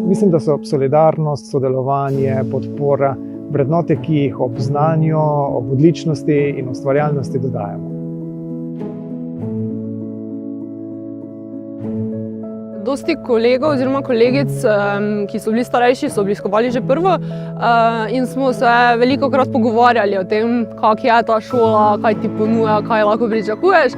Mislim, da so solidarnost, sodelovanje, podpora, vrednote, ki jih ob znanju, ob odličnosti in ustvarjalnosti dodajamo. Dosti kolegov oziroma kolegic, ki so bili starejši, so obiskovali že prvo in smo se velikokrat pogovarjali o tem, kak je ta šola, kaj ti ponuja, kaj lahko pričakuješ.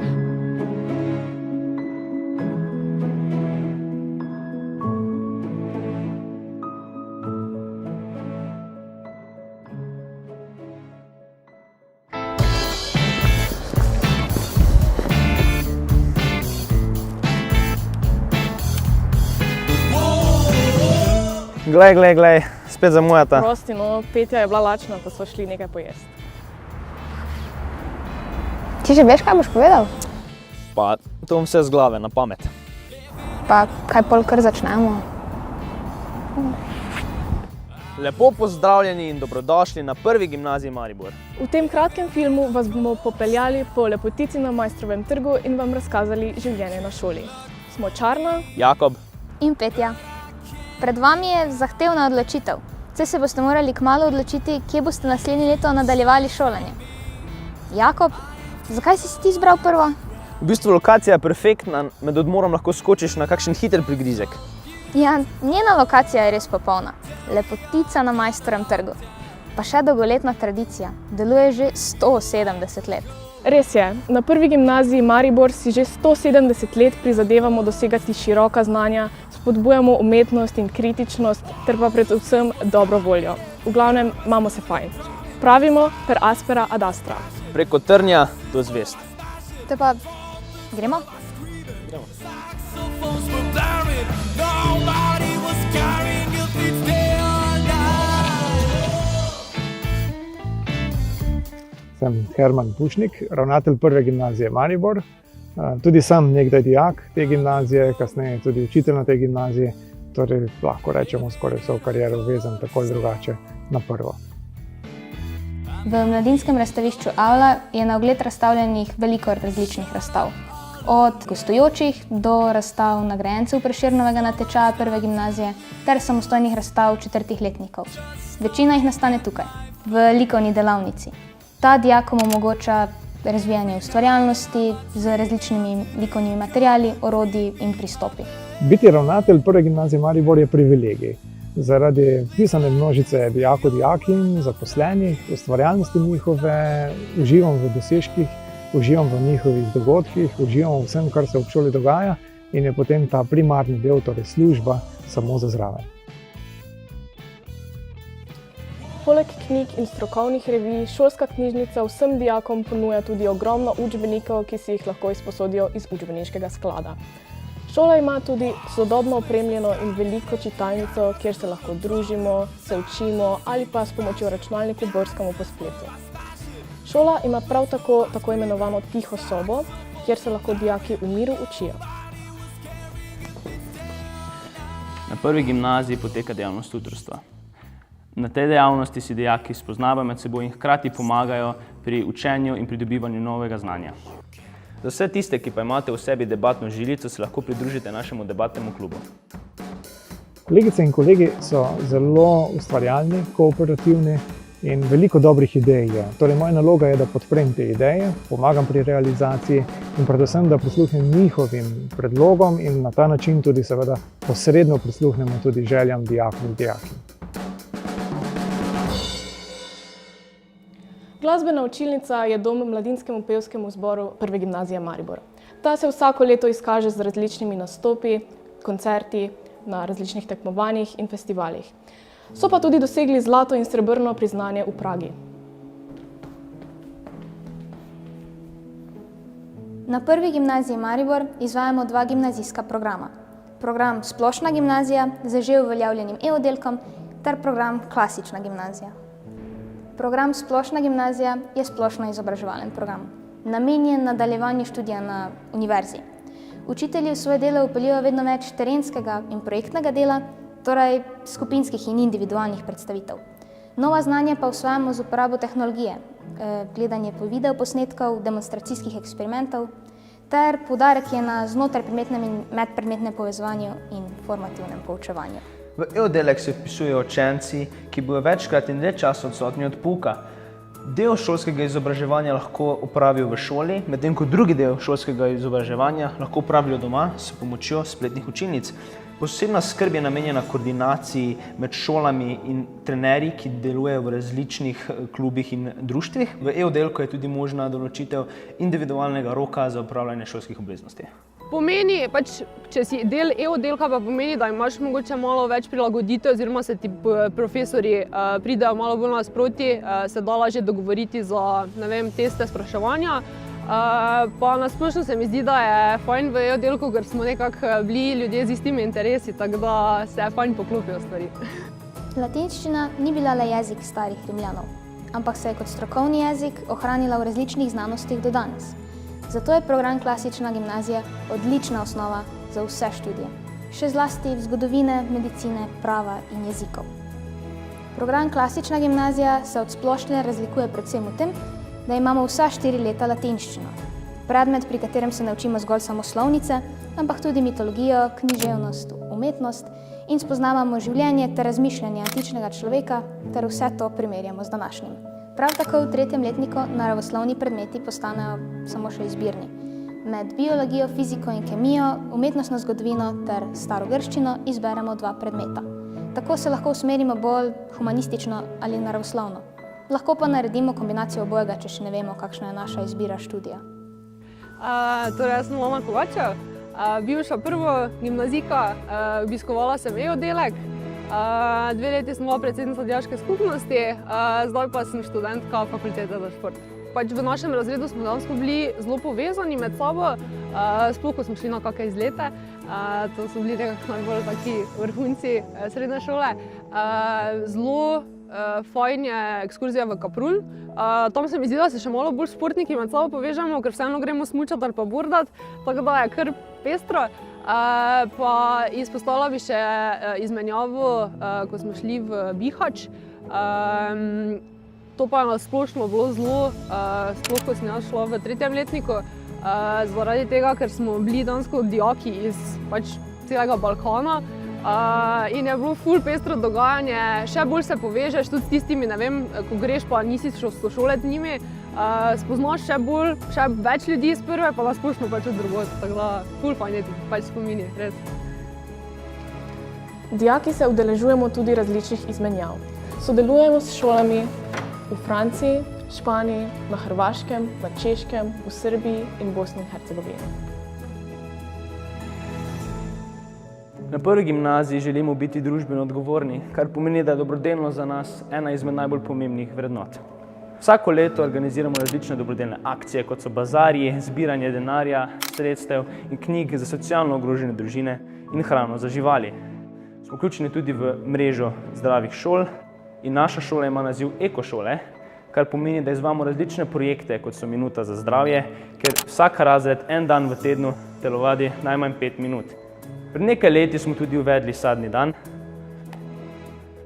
Glej, spet zamujata. Prosti, no, Petja je bila lačna, pa so šli nekaj pojesti. Ti že veš, kaj boš povedal? Pa to bom vse z glave, na pamet. Pa kaj pol kar začnemo? Lepo pozdravljeni in dobrodošli na Prvi gimnaziji Maribor. V tem kratkem filmu vas bomo popeljali po lepotici na Maistrovem trgu in vam razkazali življenje na šoli. Smo Čarna, Jakob In Petja. Pred vami je zahtevna odločitev. Saj se boste morali kmalu odločiti, kje boste naslednje leto nadaljevali šolanje. Jakob, zakaj si ti izbral prvo? V bistvu lokacija je perfektna, med odmorom lahko skočiš na kakšen hiter prigrizek. Ja, njena lokacija je res popolna. Lepotica na Maistrovem trgu. Pa še dolgoletna tradicija. Deluje že 170 let. res je, na Prvi gimnaziji Maribor si že 170 let prizadevamo dosegati široka znanja, spodbujamo umetnost in kritičnost ter pa predvsem dobro voljo. V glavnem, imamo se fajn. Pravimo per aspera ad astra. Preko trnja do zvezd. Te pa, gremo? Sem Herman Pušnik, ravnatelj Prve gimnazije Maribor. Tudi sam nekdaj dijak te gimnazije, kasneje tudi učitelj na tej gimnaziji, torej lahko rečemo skoraj vso kariero vezan tako ali drugače na prvo. V mladinskem razstavišču Avla je na ogled razstavljenih veliko različnih razstav. Od gostujočih do razstav nagrajencev Prešernovega natečaja Prve gimnazije ter samostojnih razstav četrtih letnikov. Večina jih nastane tukaj, v likovni delavnici. Ta dijakom omogoča razvijanje ustvarjalnosti z različnimi likovnimi materiali, orodji in pristopi. Biti ravnatelj Prve gimnazije Maribor je privilegij. Zaradi pisane množice dijakov, dijakinj, zaposlenih, ustvarjalnosti njihove, uživam v dosežkih, uživam v njihovih dogodkih, uživam v vsem, kar se v šoli dogaja in je potem ta primarni del, torej služba, samo za zraven. Poleg knjig in strokovnih revij, šolska knjižnica vsem dijakom ponuja tudi ogromno učbenikov, ki si jih lahko izposodijo iz učbeniškega sklada. Šola ima tudi sodobno opremljeno in veliko čitalnico, kjer se lahko družimo, se učimo ali pa s pomočjo računalnika brskamo po spletu. Šola ima prav tako imenovano tiho sobo, kjer se lahko dijaki v miru učijo. Na Prvi gimnaziji poteka dejavnost tutorstva. Na tej dejavnosti si dijaki spoznavajo med seboj in hkrati pomagajo pri učenju in pridobivanju novega znanja. Za vse tiste, ki pa imate v sebi debatno žilico, se lahko pridružite našemu debatnemu klubu. Kolegice in kolegi so zelo ustvarjalni, kooperativni in veliko dobrih idej je. Torej, moja naloga je, da podprem te ideje, pomagam pri realizaciji in predvsem, da prisluhnem njihovim predlogom in na ta način tudi seveda posredno prisluhnemo tudi željam dijakov in dijakinj. Glasbena učilnica je dom mladinskemu pevskemu zboru Prve gimnazije Maribor. Ta se vsako leto izkaže z različnimi nastopi, koncerti na različnih tekmovanjih in festivalih. So pa tudi dosegli zlato in srebrno priznanje v Pragi. Na Prvi gimnaziji Maribor izvajamo dva gimnazijska programa. Program Splošna gimnazija z že uveljavljenim e-oddelkom ter program Klasična gimnazija. Program Splošna gimnazija je splošno izobraževalen program, namenjen nadaljevanju študija na univerzi. Učitelji v svoje delo vpeljujejo vedno več terenskega in projektnega dela, torej skupinskih in individualnih predstavitev. Nova znanja pa usvajamo z uporabo tehnologije, gledanje po videoposnetkov, demonstracijskih eksperimentov, ter poudarek je na znotraj predmetnem in medpredmetnem povezovanju in formativnem poučevanju. V e-oddelek se vpisujejo učenci, ki bodo večkrat in dlje časa odsotni od pouka. Del šolskega izobraževanja lahko opravijo v šoli, medtem ko drugi del šolskega izobraževanja lahko opravijo doma s pomočjo spletnih učilnic. Posebna skrb je namenjena koordinaciji med šolami in trenerji, ki delujejo v različnih klubih in društvih. V e-oddelku je tudi možna določitev individualnega roka za opravljanje šolskih obveznosti. Pomeni, če si del e-oddelka, pa pomeni, da imaš mogoče malo več prilagoditev, oziroma se ti profesorji pridejo malo bolj nasproti, se da lažje dogovoriti za, teste, spraševanja. Pa nasplošno se mi zdi, da je fajn v e-oddelku, ker smo nekako bili ljudje z istimi interesi, tako da se fajn poklopijo stvari. Latinščina ni bila le jezik starih Rimljanov, ampak se je kot strokovni jezik ohranila v različnih znanostih do danes. Zato je program Klasična gimnazija odlična osnova za vse študije, še zlasti zgodovine, medicine, prava in jezikov. Program Klasična gimnazija se od splošne razlikuje predvsem v tem, da imamo vsa 4 leta latinščino, predmet, pri katerem se ne učimo zgolj samo slovnice, ampak tudi mitologijo, književnost, umetnost in spoznavamo življenje ter razmišljanje antičnega človeka ter vse to primerjamo z današnjim. Prav tako v 3. letniku naravoslovni predmeti postanejo samo še izbirni. Med biologijo, fiziko in kemijo, umetnostno zgodovino ter starogrščino izberemo 2 predmeta. Tako se lahko usmerimo bolj humanistično ali naravoslovno. Lahko pa naredimo kombinacijo obojega, če še ne vemo, kakšna je naša izbira študija. Jaz sem Lana Kovačev, bivša prva gimnazijka, obiskovala sem e-oddelek. 2 leti sem bila predsednica dijaške skupnosti, zdaj pa sem študentka fakultete za šport. V našem razredu smo dejansko bili zelo povezani med sabo, sploh ko smo šli na kakšne izlete. To so bili nekako najbolj taki vrhunci srednje šole. Zelo fajn je ekskurzija v Kaprun. Tam se mi zdi, da se še malo bolj športniki med sabo povežemo, ker vseeno gremo smučat ali pa bordat, tako da je kar pestro. Pa izpostavila bi še izmenjavo, ko smo šli v Bihać. To pa je nasplošno bilo zelo, sploh ko sem jaz šla v 3. letniku, zaradi tega, ker smo bili dejansko dijaki iz celega Balkana. In je bilo ful pestro dogajanje, še bolj se povežeš tudi s tistimi, ko greš pa nisi sošolec z njimi, spoznaš še več ljudi iz prve, pa nasplošno od drugod, tako da ful fajn je ti spomini, res. Dijaki se udeležujemo tudi različnih izmenjav. Sodelujemo s šolami v Franciji, Španiji, na Hrvaškem, na Češkem, v Srbiji in Bosni in Hercegovini. Na prvi gimnaziji želimo biti družbeno odgovorni, kar pomeni, da je dobrodelnost za nas ena izmed najbolj pomembnih vrednot. Vsako leto organiziramo različne dobrodelne akcije, kot so bazarji, zbiranje denarja, sredstev in knjig za socialno ogrožene družine in hrano za živali. Smo vključeni tudi v mrežo zdravih šol in naša šola ima naziv Ekošole, kar pomeni, da izvajamo različne projekte, kot so Minuta za zdravje, kjer vsak razred en dan v tednu telovadi najmanj 5 minut. Pred nekaj leti smo tudi uvedli sadni dan,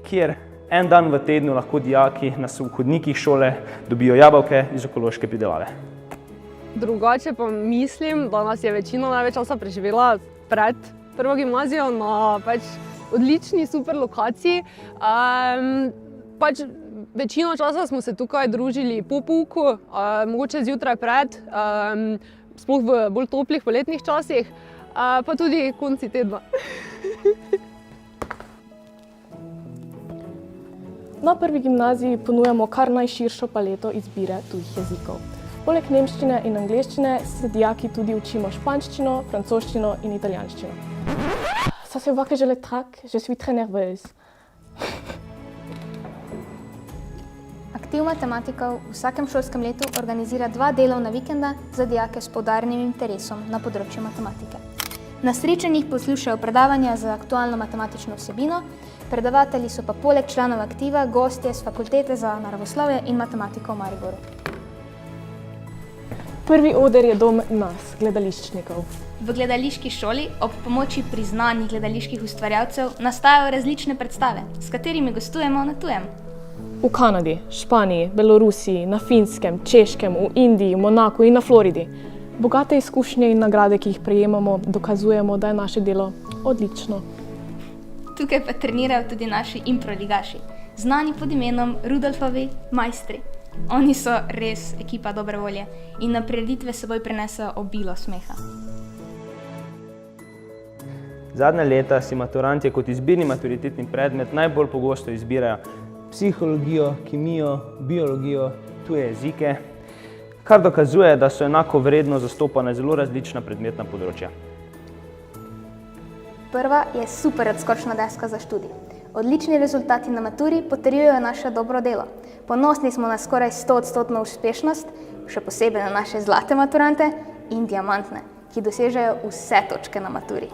kjer en dan v tednu lahko dijaki na hodnikih šole dobijo jabolke iz ekološke pridelave. Drugače pa mislim, da nas je večina največ časa preživela pred prvo gimnazijo na odlični, super lokaciji. Večino časa smo se tukaj družili po pouku, mogoče zjutraj pred, sploh v bolj toplih poletnih časih, pa tudi konci tedna. Na prvi gimnaziji ponujamo kar najširšo paleto izbire tujih jezikov. Poleg nemščine in angleščine se dijaki tudi učimo španščino, francoščino in italijanščino. Ça se voit que je le traque, je suis très nerveuse. Aktiv matematikov v vsakem šolskem letu organizira 2 delovna vikenda za dijake s poudarjenim interesom na področju matematike. Na srečanjih poslušajo predavanja za aktualno matematično vsebino, predavatelji so pa poleg članov aktiva gostje s Fakultete za naravoslovje in matematiko v Mariboru. Prvi oder je dom nas, gledališčnikov. V gledališki šoli ob pomoči priznanih gledaliških ustvarjalcev nastajajo različne predstave, s katerimi gostujemo na tujem. V Kanadi, Španiji, Belorusiji, na Finskem, Češkem, v Indiji, v Monaku in na Floridi. Bogate izkušnje in nagrade, ki jih prejemamo, dokazujemo, da je naše delo odlično. Tukaj pa trenirajo tudi naši improligaši, znani pod imenom Rudolfovi majstri. Oni so res ekipa dobre volje in na prireditve s seboj prinesejo obilo smeha. Zadnja leta si maturantje kot izbirni maturitetni predmet najbolj pogosto izbirajo psihologijo, kemijo, biologijo, tuje jezike, kar dokazuje, da so enako vredno zastopane zelo različna predmetna področja. Prva je super odskočna deska za študij. Odlični rezultati na maturi potrjujejo naše dobro delo. Ponosni smo na skoraj 100% uspešnost, še posebej na naše zlate maturante in diamantne, ki dosežejo vse točke na maturi.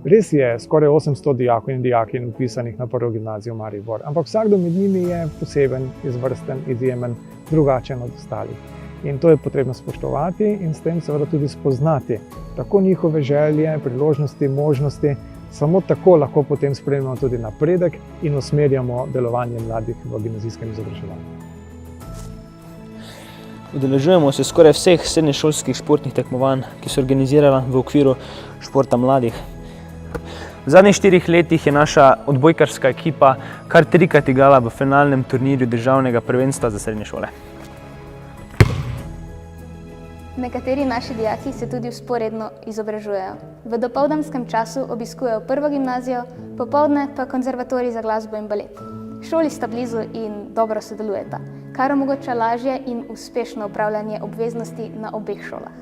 Res je skoraj 800 dijakov in dijakinj vpisanih na Prvo gimnazijo Maribor, ampak vsakdo med njimi je poseben, izvrsten, izjemen, drugačen od ostalih. In to je potrebno spoštovati in s tem seveda tudi spoznati tako njihove želje, priložnosti, možnosti. Samo tako lahko potem spremljamo tudi napredek in usmerjamo delovanje mladih v gimnazijskem izobraževanju. Udeležujemo se skoraj vseh srednješolskih športnih tekmovanj, ki so organizirana v okviru športa mladih. V zadnjih 4 letih je naša odbojkarska ekipa kar 3-krat igrala v finalnem turnirju državnega prvenstva za srednje šole. Nekateri naši dijaki se tudi vzporedno izobražujejo. V dopoldanskem času obiskujejo Prvo gimnazijo, popoldne pa konzervatorij za glasbo in balet. Šoli sta blizu in dobro sodelujeta, kar omogoča lažje in uspešno upravljanje obveznosti na obeh šolah.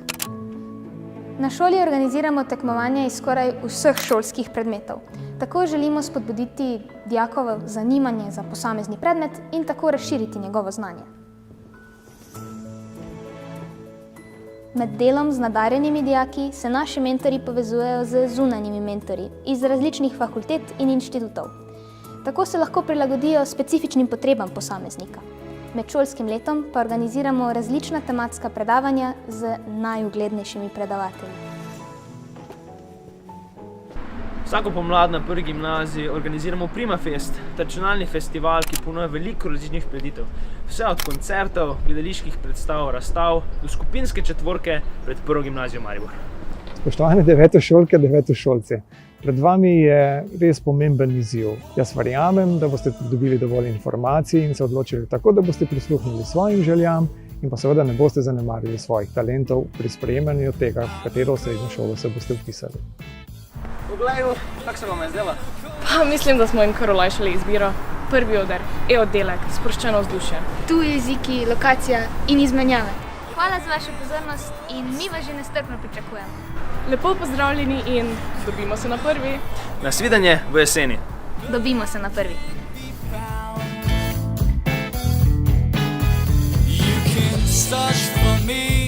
Na šoli organiziramo tekmovanja iz skoraj vseh šolskih predmetov. Tako želimo spodbuditi dijakovo zanimanje za posamezni predmet in tako razširiti njegovo znanje. Med delom z nadarjenimi dijaki se naši mentorji povezujejo z zunanjimi mentorji iz različnih fakultet in inštitutov. Tako se lahko prilagodijo specifičnim potrebam posameznika. Med šolskim letom pa organiziramo različna tematska predavanja z najuglednejšimi predavatelji. Vsako pomlad na Prvi gimnaziji organiziramo Primafest, tradicionalni festival, ki ponuja veliko različnih prireditev. Vse od koncertov, gledaliških predstav, razstav do skupinske četvorke pred Prvo gimnazijo Maribor. Spoštovane devetošolke, devetošolci, pred vami je res pomemben izziv. Jaz verjamem, da boste dobili dovolj informacij in se odločili tako, da boste prisluhnili svojim željam in pa seveda ne boste zanemarili svojih talentov pri sprejemanju tega, v katero srednjo šolo se boste vpisali. Poglejmo, kako se vam je zdelo? Pa mislim, da smo jim kar olajšali izbiro. Prvi oder, e-oddelek, sproščeno vzdušje. Tuji jeziki, lokacija in izmenjave. Hvala za vašo pozornost in mi vas že nestrpno pričakujemo. Lepo pozdravljeni in dobimo se na prvi. Nasvidenje v jeseni. Dobimo se na prvi. You can search for me.